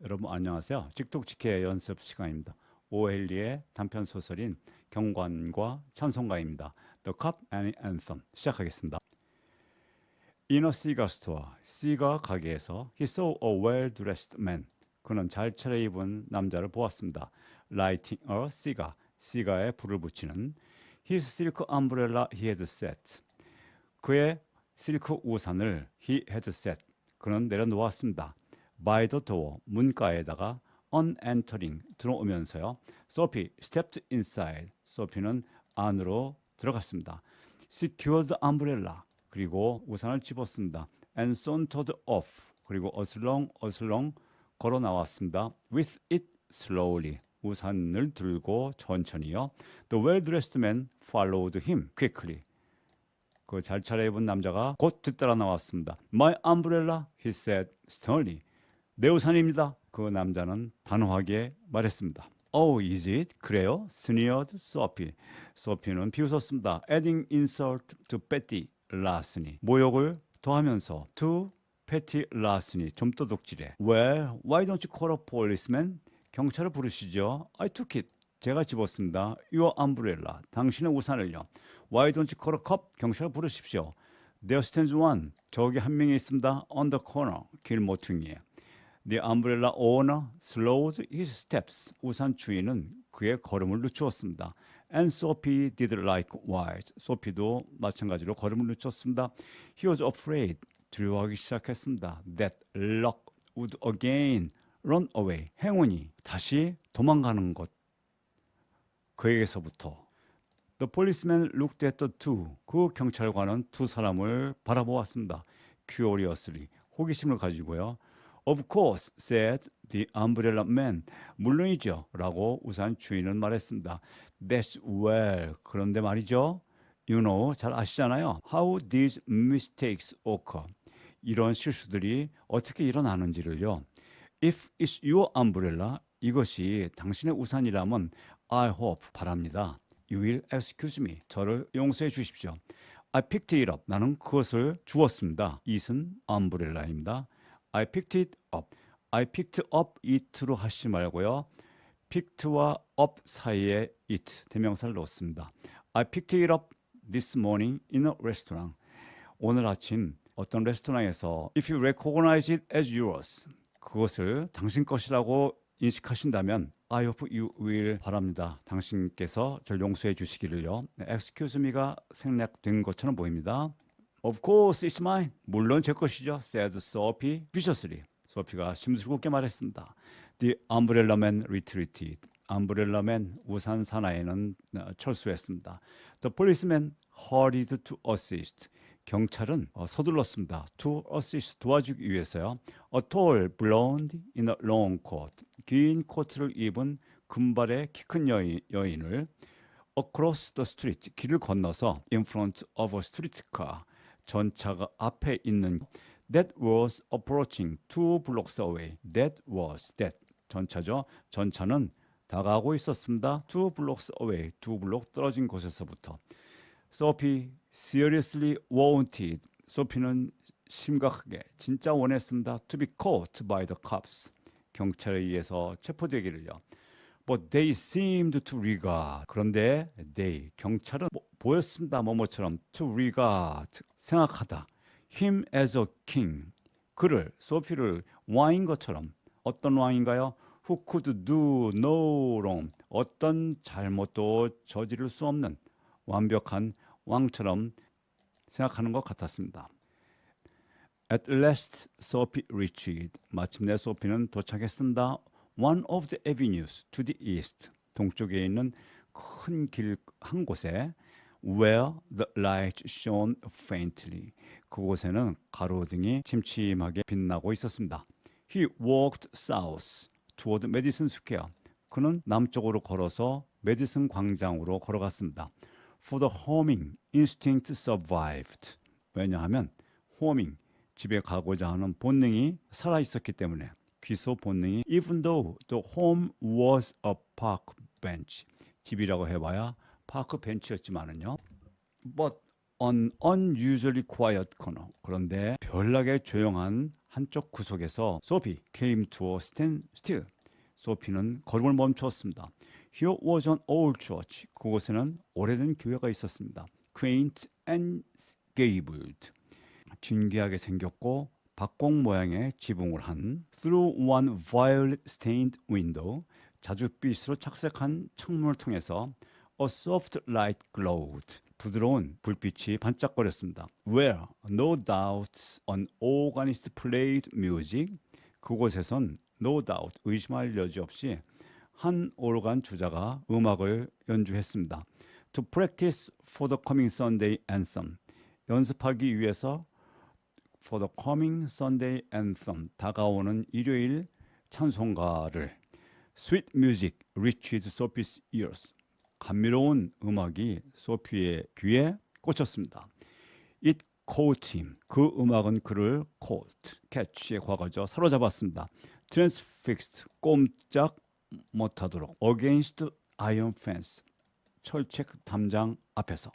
여러분 안녕하세요. 직독직해 연습 시간입니다. 오엘리의 단편 소설인 경관과 찬송가입니다. The Cup and Anthem 시작하겠습니다. In a cigar store, 시가 가게에서 he saw a well-dressed man. 그는 잘 차려입은 남자를 보았습니다. Lighting a cigar, 시가에 불을 붙이는 his silk umbrella he had set. 그의 실크 우산을 he had set. 그는 내려놓았습니다. By the door, 문가에다가 on entering, 들어오면서요. Sophie stepped inside. 소피는 안으로 들어갔습니다. Secured the umbrella, 그리고 우산을 집었습니다. And sauntered off, 그리고 어슬렁 걸어 나왔습니다. With it slowly, 우산을 들고 천천히요. The well-dressed man followed him quickly. 그 잘 차려입은 남자가 곧 뒤따라 나왔습니다. My umbrella, he said sternly. 내 우산입니다. 그 남자는 단호하게 말했습니다. Oh, is it? 그래요? sneered Sophie. 소피는 비웃었습니다. Adding insult to petty larceny. 모욕을 더하면서 to petty larceny. 좀 도둑질해. Well, why don't you call a policeman? 경찰을 부르시죠. I took it. 제가 집었습니다. Your umbrella. 당신의 우산을요. Why don't you call a cop? 경찰을 부르십시오. There stands one. 저기 한 명이 있습니다. On the corner. 길 모퉁이에. The umbrella owner slowed his steps. 우산 주인은 그의 걸음을 늦추었습니다. And Sophie did likewise. 소피도 마찬가지로 걸음을 늦췄습니다. He was afraid. 두려워하기 시작했습니다. That luck would again run away. 행운이 다시 도망가는 것. 그에게서부터. The policeman looked at the two. 그 경찰관은 두 사람을 바라보았습니다. Curiously. 호기심을 가지고요. Of course, said the umbrella man. 물론이죠. 라고 우산 주인은 말했습니다. That's well. 그런데 말이죠. You know, 잘 아시잖아요. How these mistakes occur. 이런 실수들이 어떻게 일어나는지를요. If it's your umbrella, 이것이 당신의 우산이라면 I hope, 바랍니다. You will excuse me. 저를 용서해 주십시오. I picked it up. 나는 그것을 주었습니다. it은 umbrella입니다. I picked it up. I picked up it로 하시 말고요. picked와 up 사이에 it 대명사를 넣었습니다. I picked it up this morning in a restaurant. 오늘 아침 어떤 레스토랑에서 If you recognize it as yours. 그것을 당신 것이라고 인식하신다면 I hope you will 바랍니다. 당신께서 저를 용서해 주시기를요. Excuse me가 생략된 것처럼 보입니다. Of course it's mine. 물론 제 것이죠. said Sophie viciously. 소피가 심술궂게 말했습니다. The umbrella man retreated. umbrella man 우산 사나이는 철수했습니다. The policeman hurried to assist. 경찰은 서둘렀습니다. To assist 도와주기 위해서요. A tall blonde in a long coat. 긴 코트를 입은 금발의 키 큰 여인을 across the street 길을 건너서 in front of a streetcar 전차가 앞에 있는 that was approaching 2 blocks away. That 전차죠. 전차는 다가오고 있었습니다. 2 blocks away. 2블록 떨어진 곳에서부터. Sophie seriously wanted. 소피는 심각하게 진짜 원했습니다. To be caught by the cops. 경찰에 의해서 체포되기를요. But they seemed to regard. 그런데 they 경찰은 보였습니다. 뭐뭐처럼 to regard 생각하다. him as a king. 그를 소피를 왕인 것처럼. 어떤 왕인가요? Who could do no wrong. 어떤 잘못도 저지를 수 없는 완벽한 왕처럼 생각하는 것 같았습니다. At last, Sophie reached. 마침내 소피는 도착했습니다. One of the avenues to the east. 동쪽에 있는 큰 길 한 곳에 where the light shone faintly. 그곳에는 가로등이 침침하게 빛나고 있었습니다. He walked south toward Madison Square. 그는 남쪽으로 걸어서 메디슨 광장으로 걸어갔습니다. For the homing instinct survived. 왜냐하면 homing, 집에 가고자 하는 본능이 살아있었기 때문에 귀소 본능이 even though the home was a park bench. 집이라고 해봐야 파크 벤치였지만은요. But an unusually quiet corner. 그런데 별나게 조용한 한쪽 구석에서 소피 came to a standstill. 소피는 걸음을 멈추었습니다. Here was an old church. 그곳에는 오래된 교회가 있었습니다. Quaint and gabled. 진귀하게 생겼고 박공 모양의 지붕을 한 through one violet-stained window. 자줏빛으로 착색한 창문을 통해서 a soft light glowed. 부드러운 불빛이 반짝거렸습니다. Where no doubt an organist played music. 그곳에선 no doubt 의심할 여지 없이 한 오르간 주자가 음악을 연주했습니다. To practice for the coming Sunday anthem. 연습하기 위해서 for the coming Sunday anthem. 다가오는 일요일 찬송가를 Sweet music reached Sophie's ears. 감미로운 음악이 소피의 귀에 꽂혔습니다. It caught him. 그 음악은 그를 caught, catch의 과거죠. 사로잡았습니다. Transfixed, 꼼짝 못하도록. Against iron fence, 철책 담장 앞에서.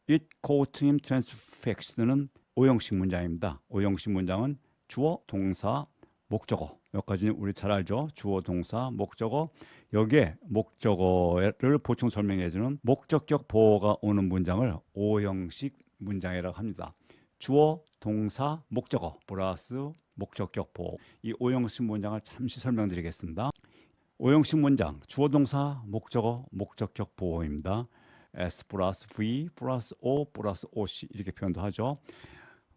It caught him transfixed는 오형식 문장입니다. 오형식 문장은 주어, 동사, 목적어. 여기까지는 우리 잘 알죠. 주어, 동사, 목적어. 여기에 목적어를 보충 설명해주는 목적격 보어가 오는 문장을 오형식 문장이라고 합니다. 주어, 동사, 목적어 플러스 목적격 보어. 이 오형식 문장을 잠시 설명드리겠습니다. 오형식 문장, 주어, 동사, 목적어, 목적격 보어입니다. S 플러스 V 플러스 O 플러스 OC 이렇게 표현도 하죠.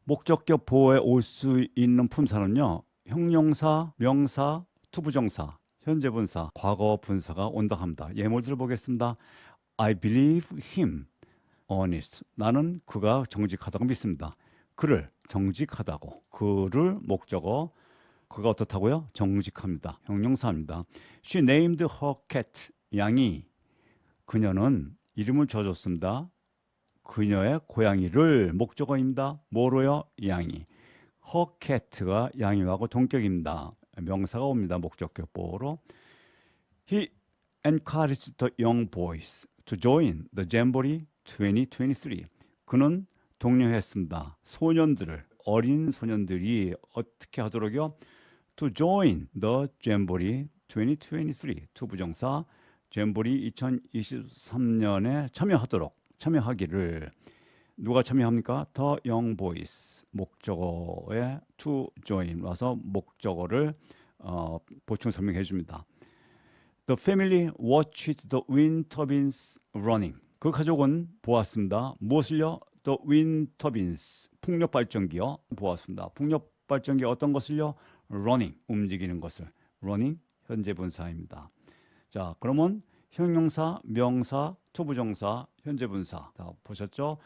목적격 보어에 올 수 있는 품사는요. 형용사, 명사, 투부정사, 현재분사, 과거분사가 온다 합니다. 예문들을 보겠습니다. I believe him honest. 나는 그가 정직하다고 믿습니다. 그를 정직하다고. 그를 목적어. 그가 어떻다고요? 정직합니다. 형용사입니다. She named her cat. 양이. 그녀는 이름을 지어줬습니다. 그녀의 고양이를 목적어입니다. 뭐로요? 양이. her cat가 양이하고 동격입니다. 명사가 옵니다. 목적격 보어로. He encouraged the young boys to join the Jamboree 2023. 그는 독려했습니다. 소년들을, 어린 소년들이 어떻게 하도록요? To join the Jamboree 2023. 투부정사 잼보리 2023년에 참여하기를. 누가 참여합니까? The young boys. 목적어에 to join 와서 목적어를 보충 설명해 줍니다. The family watched the wind turbines running. 그 가족은 보았습니다. 무엇을요? The wind turbines. 풍력 발전기요. 보았습니다. 풍력 발전기 어떤 것을요? running. 움직이는 것을. running 현재 분사입니다. 자, 그러면 형용사, 명사, 투부정사, 현재 분사. 다 보셨죠?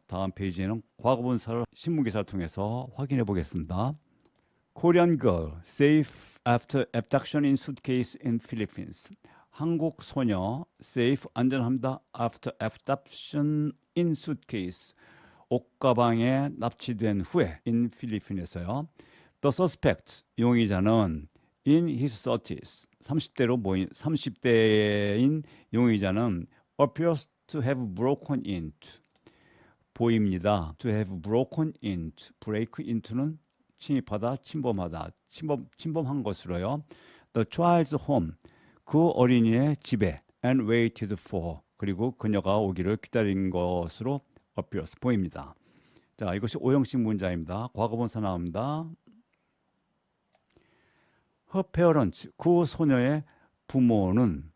다음 페이지에는 과거분사를 신문기사를 통해서 확인해 보겠습니다. Korean girl safe after abduction in suitcase in Philippines. 한국 소녀 safe 안전합니다. After abduction in suitcase. 옷가방에 납치된 후에 in 필리핀에서요. The suspect 용의자는 in his 30s. 30대인 용의자는 appears to have broken into. 보입니다. To have broken into. break into는 침입하다, 침범하다, 침범한 것으로요. The child's home. 그 어린이의 집에 and waited for. 그리고 그녀가 오기를 기다린 것으로 appears. 보입니다. 자, 이것이 오형식 문장입니다. 과거분사 나옵니다. Her parents. 그 소녀의 부모는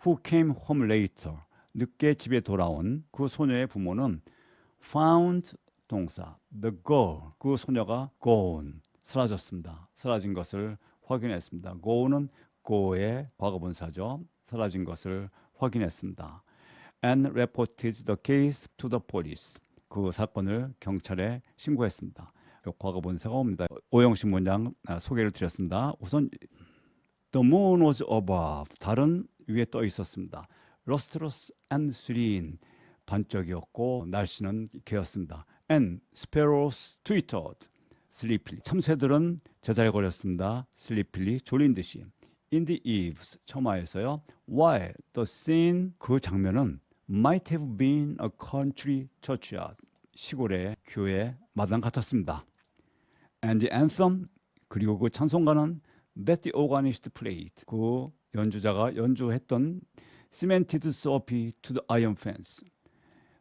who came home later. 늦게 집에 돌아온 그 소녀의 부모는 found 동사 the girl. 그 소녀가 gone. 사라졌습니다. 사라진 것을 확인했습니다. go는 go의 과거분사죠. 사라진 것을 확인했습니다. And reported the case to the police. 그 사건을 경찰에 신고했습니다. 과거분사가 옵니다. 오형식 문장 소개를 드렸습니다. 우선 the moon was above. 달은 위에 떠 있었습니다. lustrous and serene. 반짝이었고 날씨는 개었습니다. And sparrows twittered sleepily. 참새들은 제잘거렸습니다. sleepily 졸린 듯이. In the eaves 처마에서요. While the scene 그 장면은 might have been a country churchyard. 시골의 교회 마당 같았습니다. And the anthem, 그리고 그 찬송가는 that the organist played, 그 연주자가 연주했던 cemented Sophie to the iron fence,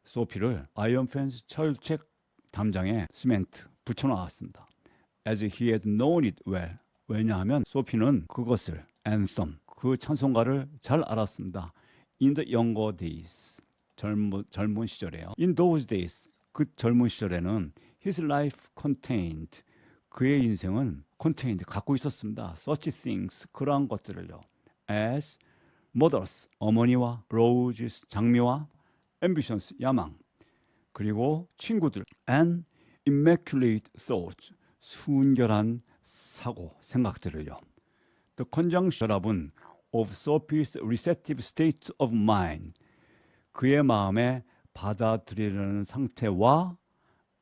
소피를 아이언 펜스 철책 담장에 시멘트 붙여놓았습니다. As he had known it well, 왜냐하면 소피는 그것을 anthem, 그 찬송가를 잘 알았습니다. In the younger days, 젊은 시절에요. In those days, 그 젊은 시절에는 his life contained, 그의 인생은 contained, 갖고 있었습니다. Such things, 그러한 것들을요. As mothers, 어머니와 roses, 장미와 ambitions, 야망, 그리고 친구들, and immaculate thoughts, 순결한 사고, 생각들을요. The conjunction of Sophie's receptive state of mind, 그의 마음에 받아들이려는 상태와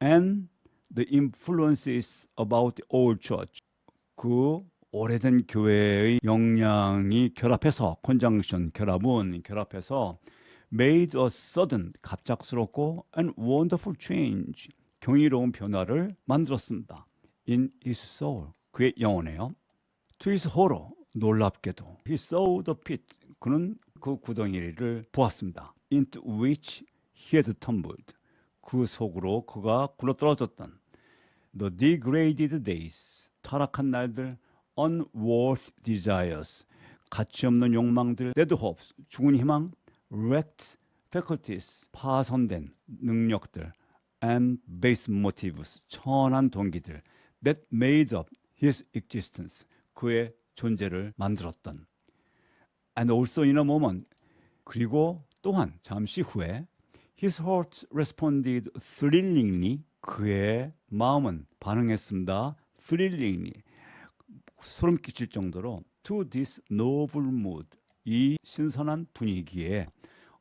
and the influences about the old church, 그 오래된 교회의 영향이 결합해서, conjunction, 결합해서 made a sudden, 갑작스럽고 and wonderful change, 경이로운 변화를 만들었습니다. In his soul, 그의 영혼에요. To his horror, 놀랍게도 he saw the pit, 그는 그 구덩이를 보았습니다. Into which he had tumbled, 그 속으로 그가 굴러떨어졌던 the degraded days, 타락한 날들, unworthy desires, 가치 없는 욕망들, dead hopes, 죽은 희망, wrecked faculties, 파손된 능력들, and base motives, 천한 동기들, that made up his existence, 그의 존재를 만들었던. And also in a moment, 그리고 또한 잠시 후에 his heart responded thrillingly, 그의 마음은 반응했습니다. thrillingly, 소름 끼칠 정도로 to this noble mood, 이 신선한 분위기에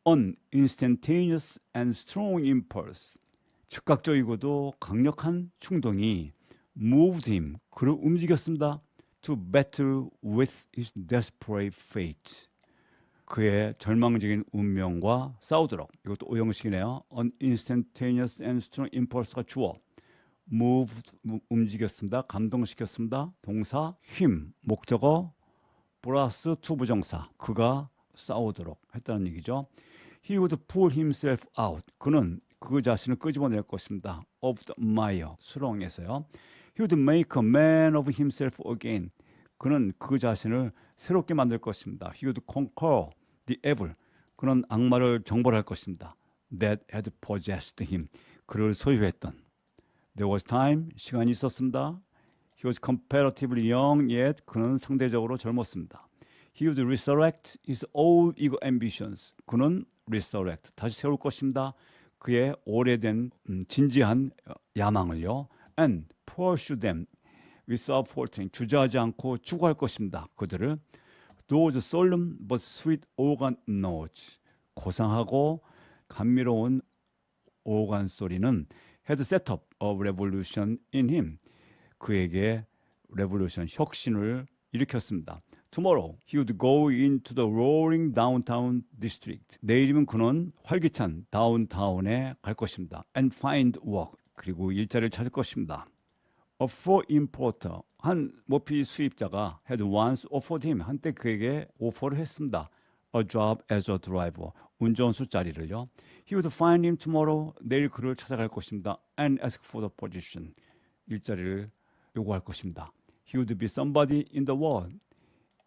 an instantaneous and strong impulse, 즉각적이고도 강력한 충동이 moved him, 그를 움직였습니다. to battle with his desperate fate, 그의 절망적인 운명과 싸우도록. 이것도 오형식이네요. an instantaneous and strong impulse가 주어, moved, 움직였습니다. 감동시켰습니다. 동사 힘, 목적어 플러스 to 부정사, 그가 싸우도록 했다는 얘기죠. He would pull himself out, 그는 그 자신을 끄집어낼 것입니다. of the mire, 수렁에서요. He would make a man of himself again, 그는 그 자신을 새롭게 만들 것입니다. He would conquer the evil, 그는 악마를 정벌할 것입니다. That had possessed him, 그를 소유했던. There was time, 시간이 있었습니다. He was comparatively young, yet 그는 상대적으로 젊었습니다. He would resurrect his old ego ambitions, 그는 resurrect, 다시 세울 것입니다. 그의 오래된 진지한 야망을요. And pursue them without faltering, 주저하지 않고 추구할 것입니다. 그들을. Those solemn but sweet organ notes, 고상하고 감미로운 오간 소리는 had set up a revolution in him, 그에게 revolution, 혁신을 일으켰습니다. Tomorrow he would go into the roaring downtown district, 내일이면 그는 활기찬 다운타운에 갈 것입니다. And find work, 그리고 일자리를 찾을 것입니다. A fur importer, 한 모피 수입자가 had once offered him, 한때 그에게 오퍼를 했습니다. A job as a driver, 운전수 자리를요. He would find him tomorrow, 내일 그를 찾아갈 것입니다. And ask for the position, 일자리를 요구할 것입니다. He would be somebody in the world,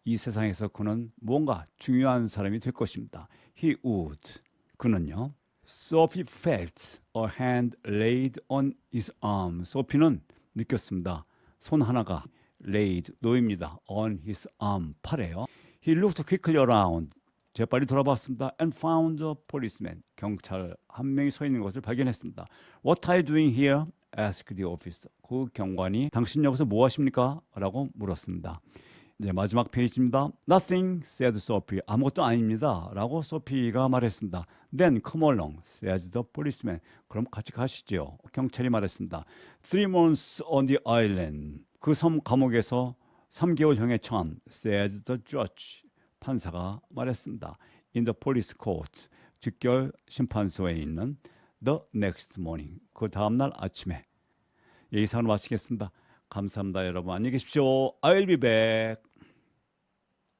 이 세상에서 그는 뭔가 중요한 사람이 될 것입니다. He would, 그는요. Sophie felt a hand laid on his arm, 소피는 느꼈습니다. 손 하나가 laid, 놓입니다. on his arm, 팔에요. He looked quickly around, 재빨리 돌아봤습니다. And found a policeman, 경찰 한 명이 서 있는 것을 발견했습니다. What are you doing here? asked the officer. 그 경관이 당신 여기서 뭐 하십니까? 라고 물었습니다. 이제 마지막 페이지입니다. Nothing, said Sophie. 아무것도 아닙니다. 라고 소피가 말했습니다. Then come along, said the policeman. 그럼 같이 가시죠. 경찰이 말했습니다. 3 months on the island. 그 섬 감옥에서 3개월형의 처함, said the judge. 판사가 말했습니다. In the police court. 즉결 심판소에 있는 the next morning. 그 다음날 아침에. 이 이상으로 마치겠습니다. 감사합니다, 여러분. 안녕히 계십시오. I'll be back.